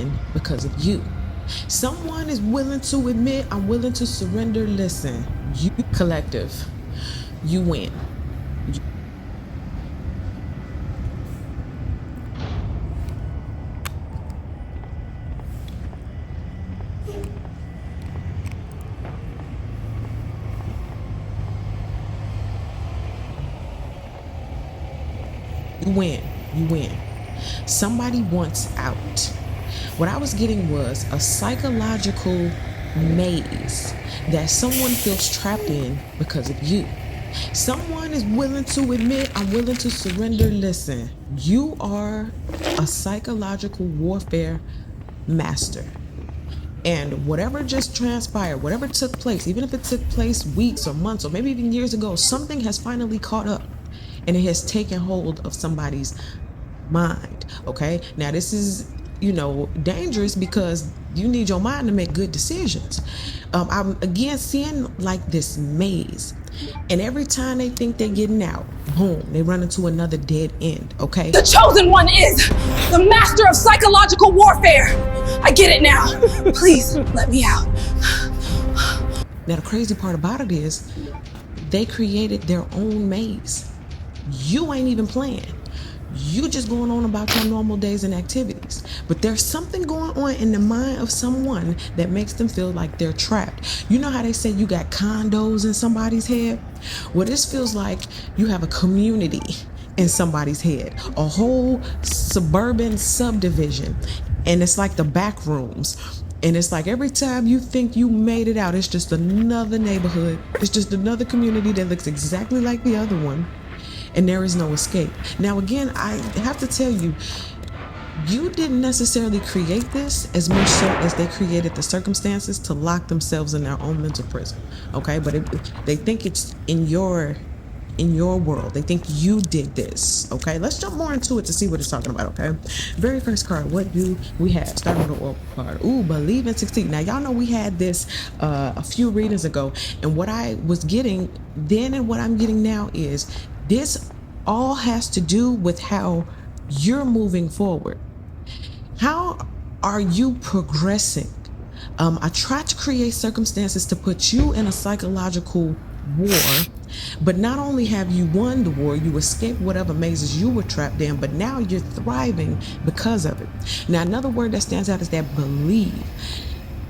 in because of you. Someone is willing to admit, I'm willing to surrender. Listen, you collective, you win. You win. You win. Somebody wants out. What I was getting was a psychological maze that someone feels trapped in because of you. Someone is willing to admit, I'm willing to surrender. Listen, you are a psychological warfare master. And whatever just transpired, whatever took place, even if it took place weeks or months or maybe even years ago, something has finally caught up and it has taken hold of somebody's mind. Okay, now this is, dangerous because you need your mind to make good decisions. I'm again seeing like this maze, and every time they think they're getting out, boom, they run into another dead end. Okay, the chosen one is the master of psychological warfare. I get it now. Please let me out. Now the crazy part about it is they created their own maze. You ain't even playing. You just going on about your normal days and activities. But there's something going on in the mind of someone that makes them feel like they're trapped. You know how they say you got condos in somebody's head? Well, this feels like you have a community in somebody's head, a whole suburban subdivision. And it's like the back rooms. And it's like every time you think you made it out, it's just another neighborhood. It's just another community that looks exactly like the other one. And there is no escape. Now, again, I have to tell you, you didn't necessarily create this as much so as they created the circumstances to lock themselves in their own mental prison. Okay, but they think it's in your world. They think you did this. Okay, let's jump more into it to see what it's talking about. Okay, very first card, what do we have? Starting with the oracle card. Ooh, believe and succeed. Now y'all know we had this a few readings ago, and what I was getting then and what I'm getting now is this all has to do with how you're moving forward. How are you progressing? I tried to create circumstances to put you in a psychological war, but not only have you won the war, you escaped whatever mazes you were trapped in, but now you're thriving because of it. Now, another word that stands out is that believe.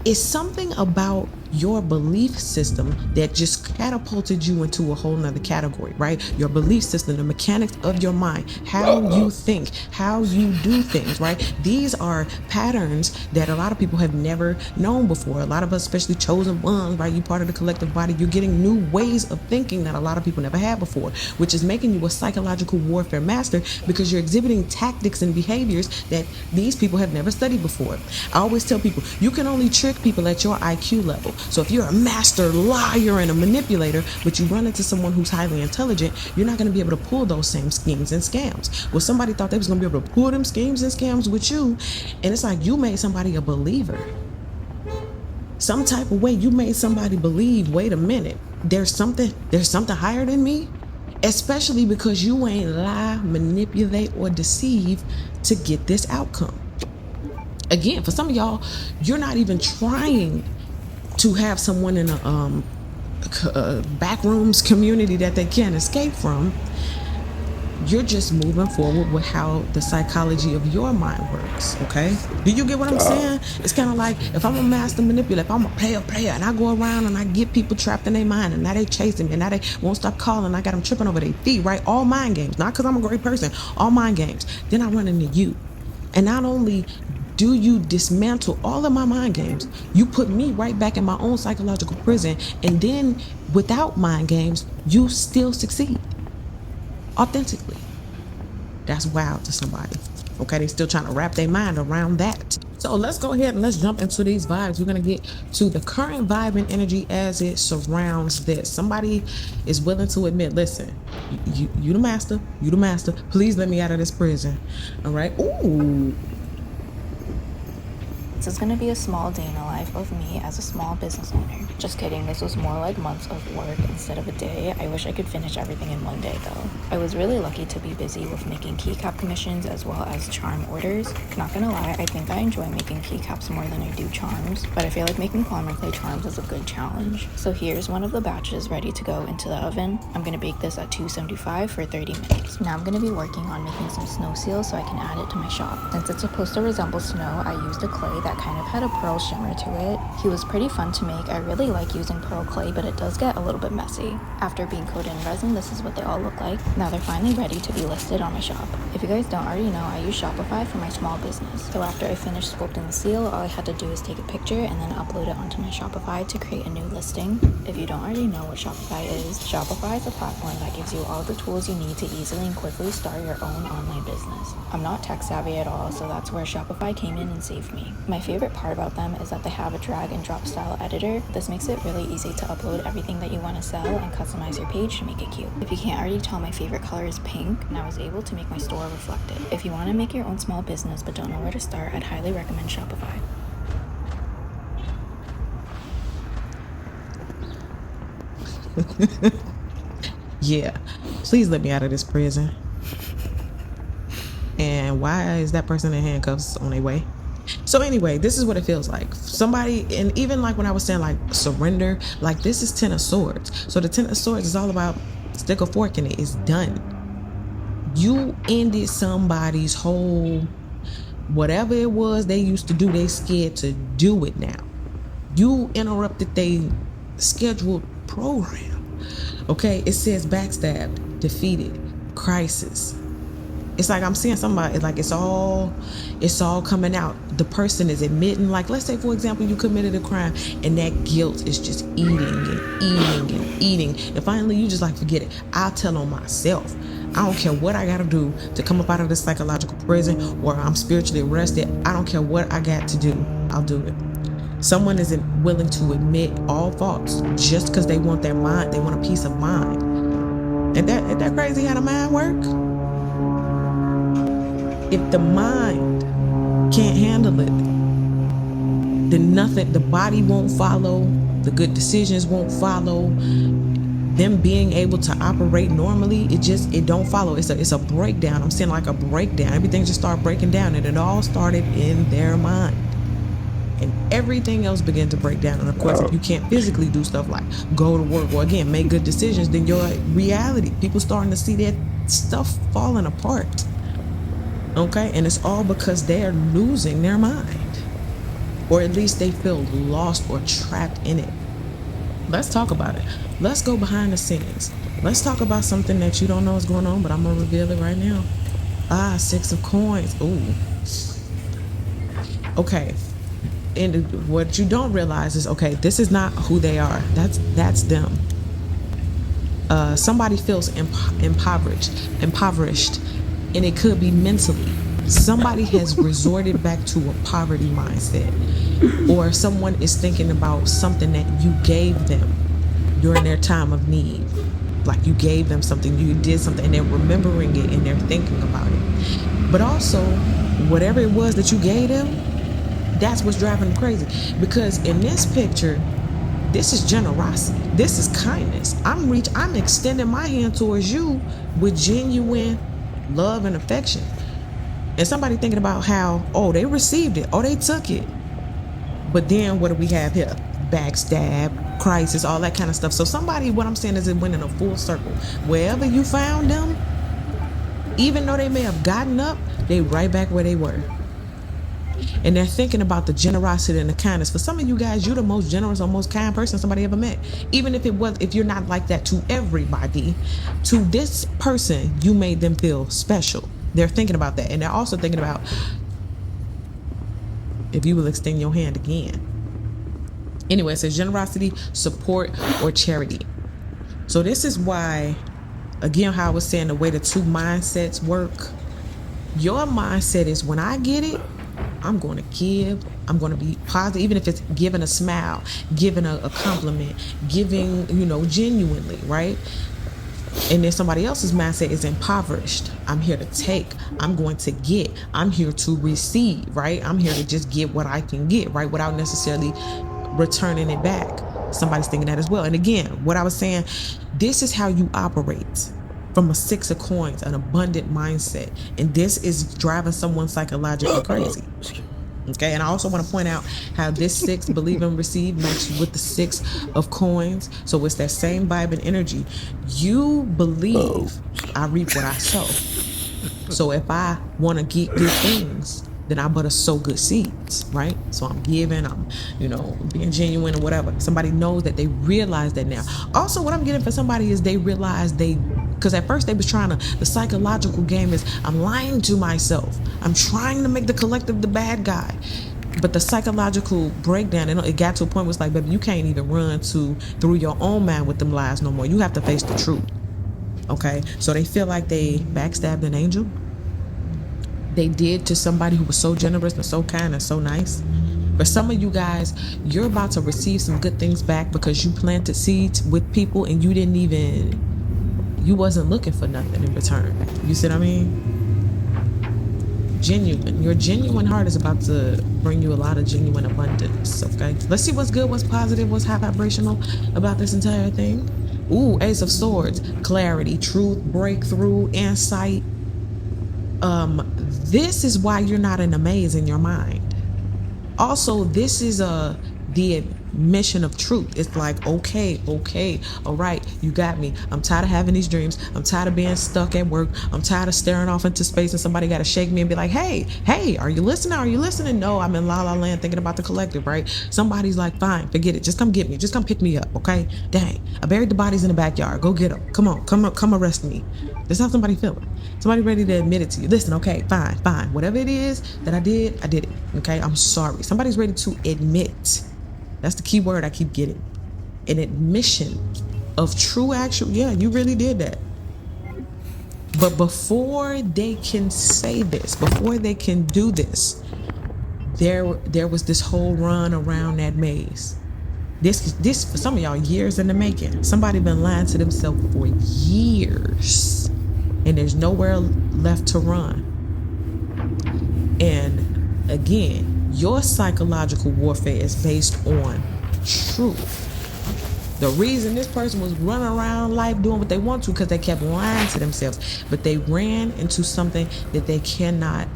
It's something about your belief system that just catapulted you into a whole nother category, right? Your belief system, the mechanics of your mind, how you think, how you do things, right? These are patterns that a lot of people have never known before. A lot of us, especially chosen ones, right? You part of the collective body, you're getting new ways of thinking that a lot of people never had before, which is making you a psychological warfare master because you're exhibiting tactics and behaviors that these people have never studied before. I always tell people, you can only trick people at your IQ level. So if you're a master liar and a manipulator, but you run into someone who's highly intelligent, you're not going to be able to pull those same schemes and scams. Well, somebody thought they was going to be able to pull them schemes and scams with you, and it's like you made somebody a believer. Some type of way you made somebody believe, wait a minute, there's something higher than me, especially because you ain't lie, manipulate, or deceive to get this outcome. Again, for some of y'all, you're not even trying to have someone in a backrooms community that they can't escape from. You're just moving forward with how the psychology of your mind works, okay? Do you get what I'm saying? It's kind of like if I'm a master manipulator, if I'm a player, and I go around and I get people trapped in their mind, and now they chasing me, and now they won't stop calling, I got them tripping over their feet, right? All mind games, not because I'm a great person, all mind games. Then I run into you. And not only do you dismantle all of my mind games, you put me right back in my own psychological prison, and then without mind games, you still succeed authentically. That's wild to somebody. Okay, they still trying to wrap their mind around that. So let's go ahead and let's jump into these vibes. We're going to get to the current vibe and energy as it surrounds this. Somebody is willing to admit, listen, you the master, please let me out of this prison. All right. Ooh. This is gonna be a small day in the life of me as a small business owner. Just kidding, this was more like months of work instead of a day. I wish I could finish everything in one day though. I was really lucky to be busy with making keycap commissions as well as charm orders. Not gonna lie, I think I enjoy making keycaps more than I do charms, but I feel like making polymer clay charms is a good challenge. So here's one of the batches ready to go into the oven. I'm gonna bake this at 275 for 30 minutes. Now I'm gonna be working on making some snow seals so I can add it to my shop. Since it's supposed to resemble snow, I used a clay that kind of had a pearl shimmer to it. He was pretty fun to make. I really like using pearl clay, but it does get a little bit messy. After being coated in resin, this is what they all look like. Now they're finally ready to be listed on my shop. If you guys don't already know, I use Shopify for my small business. So after I finished sculpting the seal, all I had to do is take a picture and then upload it onto my Shopify to create a new listing. If you don't already know what Shopify is a platform that gives you all the tools you need to easily and quickly start your own online business. I'm not tech savvy at all, so that's where Shopify came in and saved me. My favorite part about them is that they have a drag and drop style editor. This makes it really easy to upload everything that you want to sell and customize your page to make it cute. If you can't already tell, my favorite color is pink, and I was able to make my store reflect it. If you want to make your own small business but don't know where to start, I'd highly recommend Shopify. Yeah, please let me out of this prison. And why is that person in handcuffs on their way? So anyway, this is what it feels like. Somebody, and even like when I was saying like surrender, like this is 10 of swords. So the 10 of swords is all about stick a fork in it. It's done. You ended somebody's whole, whatever it was they used to do, they scared to do it now. You interrupted they scheduled program. Okay, it says backstabbed, defeated, crisis. It's like I'm seeing somebody, like it's all coming out. The person is admitting, like let's say for example you committed a crime and that guilt is just eating and finally you just like forget it. I'll tell on myself. I don't care what I gotta do to come up out of this psychological prison or I'm spiritually arrested. I don't care what I got to do, I'll do it. Someone isn't willing to admit all faults just because they want their mind, they want a peace of mind. Ain't that crazy how the mind works? If the mind can't handle it, then nothing, the body won't follow, the good decisions won't follow, them being able to operate normally, it don't follow. It's a breakdown. I'm seeing like a breakdown. Everything just started breaking down and it all started in their mind. And everything else began to break down. And of course, if you can't physically do stuff like go to work or again, make good decisions, then your reality, people starting to see that stuff falling apart. Okay, and it's all because they're losing their mind, or at least they feel lost or trapped in it. Let's talk about it. Let's go behind the scenes. Let's talk about something that you don't know is going on, but I'm gonna reveal it right now. 6 of coins. Ooh. Okay, and what you don't realize is, okay, this is not who they are. That's them. Somebody feels impoverished, and it could be mentally. Somebody has resorted back to a poverty mindset, or someone is thinking about something that you gave them during their time of need. Like you gave them something, you did something, and they're remembering it and they're thinking about it. But also, whatever it was that you gave them, that's what's driving them crazy. Because in this picture, this is generosity. This is kindness. I'm extending my hand towards you with genuine love and affection. And somebody thinking about how, oh, they received it, oh, they took it. But then what do we have here? Backstab, crisis, all that kind of stuff. So somebody, what I'm saying is it went in a full circle. Wherever you found them, even though they may have gotten up, they right back where they were. And they're thinking about the generosity and the kindness. For some of you guys, you're the most generous or most kind person somebody ever met. Even if you're not like that to everybody, to this person, you made them feel special. They're thinking about that. And they're also thinking about if you will extend your hand again. Anyway, it says generosity, support, or charity. So this is why, again, how I was saying, the way the two mindsets work. Your mindset is, when I get it, I'm going to give, I'm going to be positive, even if it's giving a smile, giving a compliment, giving, genuinely, right? And then somebody else's mindset is impoverished. I'm here to take. I'm going to get. I'm here to receive, right? I'm here to just get what I can get, right? Without necessarily returning it back. Somebody's thinking that as well. And again, what I was saying, this is how you operate from a 6 of coins, an abundant mindset. And this is driving someone psychologically crazy. Okay, and I also want to point out how this 6, believe and receive, matches with the 6 of coins. So it's that same vibe and energy. You believe, I reap what I sow. So if I want to get good things, then I better sow good seeds, right? So I'm giving, I'm, being genuine or whatever. Somebody knows that, they realize that now. Also, what I'm getting for somebody is they realize because at first they was trying to, the psychological game is, I'm lying to myself. I'm trying to make the collective the bad guy. But the psychological breakdown, it got to a point where it's like, baby, you can't even run through your own mind with them lies no more. You have to face the truth. Okay? So they feel like they backstabbed an angel. They did to somebody who was so generous and so kind and so nice. For some of you guys, you're about to receive some good things back because you planted seeds with people and you wasn't looking for nothing in return. You see what I mean? Genuine. Your genuine heart is about to bring you a lot of genuine abundance. Okay? Let's see what's good, what's positive, what's high vibrational about this entire thing. Ooh, Ace of Swords. Clarity, truth, breakthrough, insight. This is why you're not in a maze in your mind. Also, this is the admission of truth. It's like, okay, all right, you got me. I'm tired of having these dreams. I'm tired of being stuck at work. I'm tired of staring off into space and somebody got to shake me and be like, hey, are you listening? Are you listening? No, I'm in la la land thinking about the collective, right? Somebody's like, fine, forget it. Just come get me. Just come pick me up, okay? Dang, I buried the bodies in the backyard. Go get them. Come on, come arrest me. That's how somebody feeling. Somebody ready to admit it to you. Listen, okay, fine. Whatever it is that I did it. Okay, I'm sorry. Somebody's ready to admit. That's the key word I keep getting. An admission of true actual, yeah, you really did that. But before they can say this, before they can do this, there was this whole run around that maze. This for some of y'all, years in the making. Somebody been lying to themselves for years. And there's nowhere left to run. And again, your psychological warfare is based on truth. The reason this person was running around life doing what they want to because they kept lying to themselves, but they ran into something that they cannot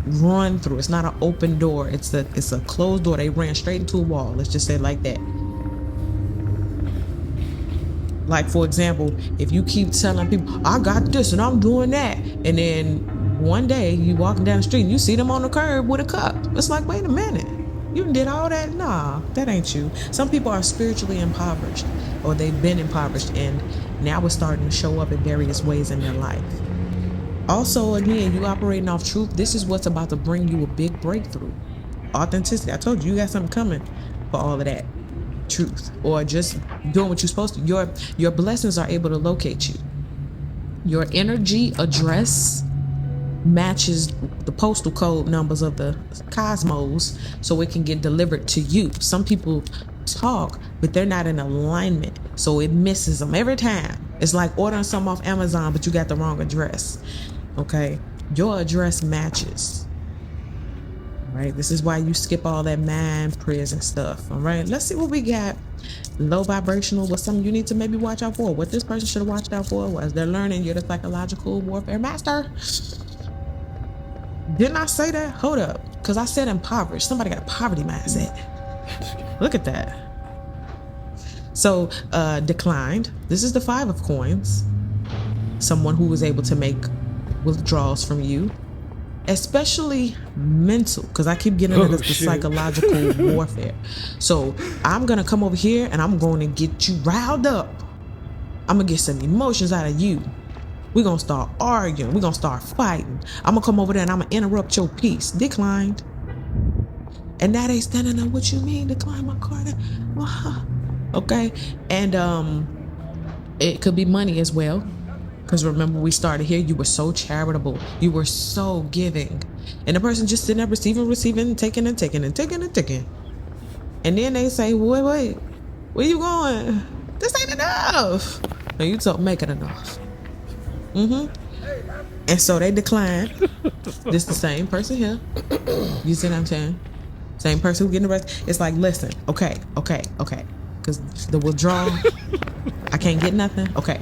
run through. It's not an open door. It's a closed door. They ran straight into a wall. Let's just say it like that. Like, for example, if you keep telling people, I got this and I'm doing that, and then one day you walking down the street and you see them on the curb with a cup. It's like, wait a minute. You did all that? Nah, that ain't you. Some people are spiritually impoverished, or they've been impoverished, and now it's starting to show up in various ways in their life. Also, again, you operating off truth. This is what's about to bring you a big breakthrough. Authenticity. I told you got something coming for all of that. Truth, or just doing what you're supposed to. Your blessings are able to locate you. Your energy address matches the postal code numbers of the cosmos, so it can get delivered to you. Some people talk, but they're not in alignment, so it misses them every time. It's like ordering something off Amazon, but you got the wrong address. Okay, your address matches. Right, this is why you skip all that mind prison stuff. All right, let's see what we got. Low vibrational. What's something you need to maybe watch out for? What this person should have watched out for was they're learning you're the psychological warfare master. Didn't I say that? Hold up, because I said impoverished. Somebody got a poverty mindset. Look at that. So declined. This is the 5 of coins. Someone who was able to make withdrawals from you. Especially mental, because I keep getting into the psychological warfare. So I'm gonna come over here and I'm going to get you riled up. I'm gonna get some emotions out of you. We're gonna start arguing. We're gonna start fighting. I'm gonna come over there and I'm gonna interrupt your peace. Declined. And that ain't standing up. What you mean decline my card? Okay. And it could be money as well. Because remember, we started here, you were so charitable. You were so giving. And the person just sitting there receiving, taking. And then they say, wait, where you going? This ain't enough. No, you don't make it enough. And so they declined. This the same person here. You see what I'm saying? Same person who getting arrested. It's like, listen, okay. Because the withdrawal, I can't get nothing. Okay,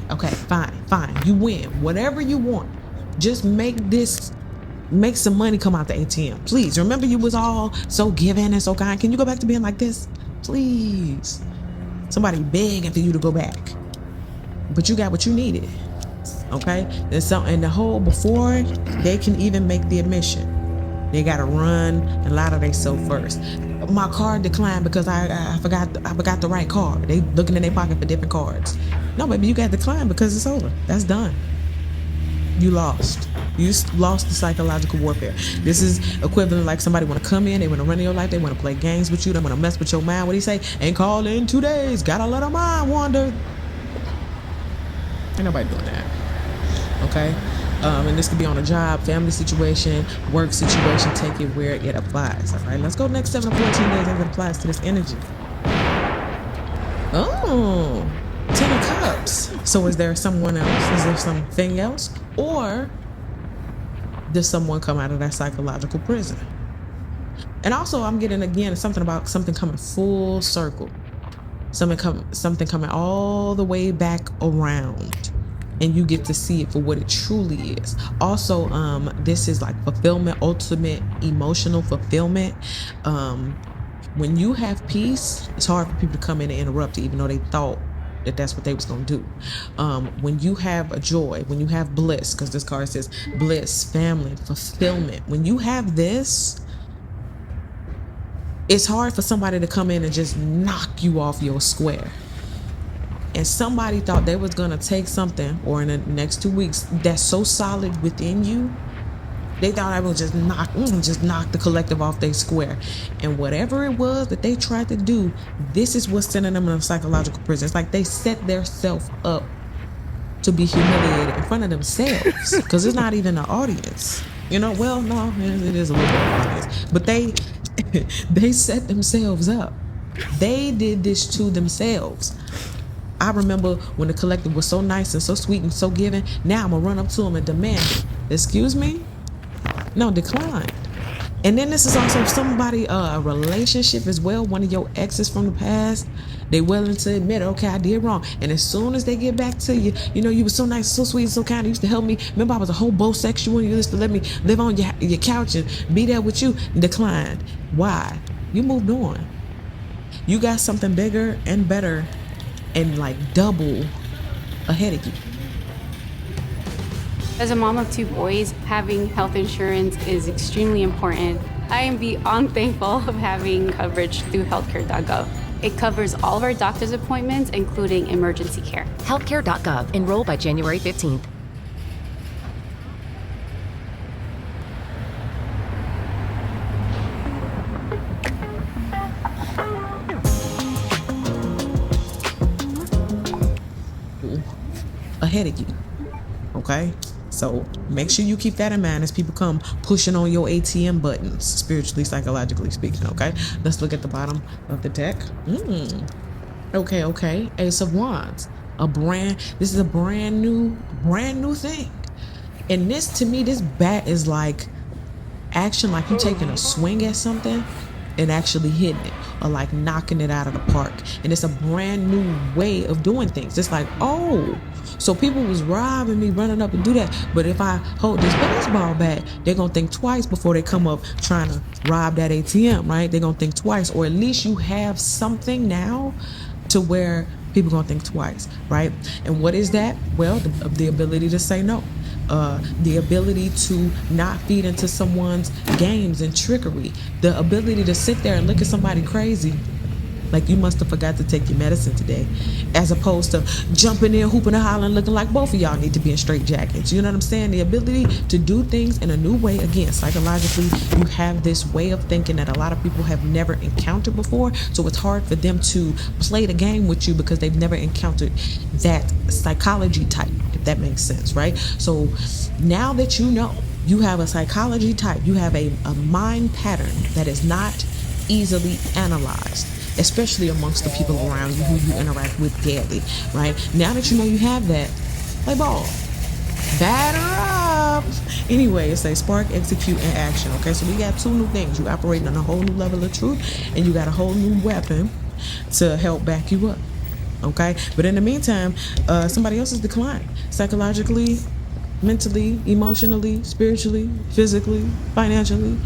fine. You win. Whatever you want. Just make some money come out the ATM. Please. Remember you was all so giving and so kind. Can you go back to being like this? Please. Somebody begging for you to go back. But you got what you needed. Okay? And the whole, before they can even make the admission, they gotta run and lie to themselves first. My card declined because I forgot the right card. They looking in their pocket for different cards. No, baby, you got declined because it's over. That's done. You lost. You lost the psychological warfare. This is equivalent like somebody want to come in, they want to run in your life, they want to play games with you, they want to mess with your mind. What do you say? Ain't called in 2 days. Gotta let a mind wander. Ain't nobody doing that. Okay? And this could be on a job, family situation, work situation. Take it where it applies. All right, let's go next 7 to 14 days as it applies to this energy. Oh, 10 of Cups. So is there someone else? Is there something else? Or does someone come out of that psychological prison? And also I'm getting, again, something about something coming full circle. Something coming all the way back around. And you get to see it for what it truly is. Also, this is like fulfillment, ultimate emotional fulfillment. When you have peace, it's hard for people to come in and interrupt you, even though they thought that that's what they was going to do. When you have a joy, when you have bliss, because this card says bliss, family, fulfillment. When you have this, it's hard for somebody to come in and just knock you off your square. And somebody thought they was gonna take something, or in the next 2 weeks, that's so solid within you, they thought I would just knock the collective off their square. And whatever it was that they tried to do, this is what's sending them in a psychological prison. It's like they set their self up to be humiliated in front of themselves, because it's not even an audience. You know, well, no, it is a little bit of an audience, but they set themselves up. They did this to themselves. I remember when the collective was so nice and so sweet and so giving. Now I'm gonna run up to them and demand it. Excuse me? No, decline. And then this is also somebody, a relationship as well. One of your exes from the past, they willing to admit, okay, I did wrong. And as soon as they get back to you, you know, you were so nice, so sweet, so kind. You used to help me. Remember, I was a homosexual. You used to let me live on your couch and be there with you. Declined. Why? You moved on. You got something bigger and better and like double ahead of you. As a mom of 2 boys, having health insurance is extremely important. I am beyond thankful of having coverage through healthcare.gov. It covers all of our doctor's appointments, including emergency care. Healthcare.gov. Enroll by January 15th. Ahead of you. Okay? So make sure you keep that in mind as people come pushing on your ATM buttons, spiritually, psychologically speaking. Okay? Let's look at the bottom of the deck. Okay. Ace of Wands. This is a brand new thing. And this, to me, this bat is like action, like you taking a swing at something and actually hitting it, or like knocking it out of the park. And it's a brand new way of doing things. It's like, oh, so people was robbing me, running up and do that. But if I hold this baseball bat, they're gonna think twice before they come up trying to rob that ATM, right? They're gonna think twice. Or at least you have something now to where people gonna think twice, right? And what is that? Well, the ability to say no. The ability to not feed into someone's games and trickery. The ability to sit there and look at somebody crazy like you must have forgot to take your medicine today, as opposed to jumping in, hooping and hollering, looking like both of y'all need to be in straight jackets. You know what I'm saying? The ability to do things in a new way. Again, psychologically, you have this way of thinking that a lot of people have never encountered before, so it's hard for them to play the game with you because they've never encountered that psychology type, if that makes sense, right? So now that you know you have a psychology type, you have a mind pattern that is not easily analyzed. especially amongst the people around you who you interact with daily, right? Now that you know you have that, play ball. Batter up. Anyway, it says spark, execute, and action. Okay, so we got 2 new things. You operating on a whole new level of truth, and you got a whole new weapon to help back you up. Okay, but in the meantime, somebody else is declining psychologically, mentally, emotionally, spiritually, physically, financially,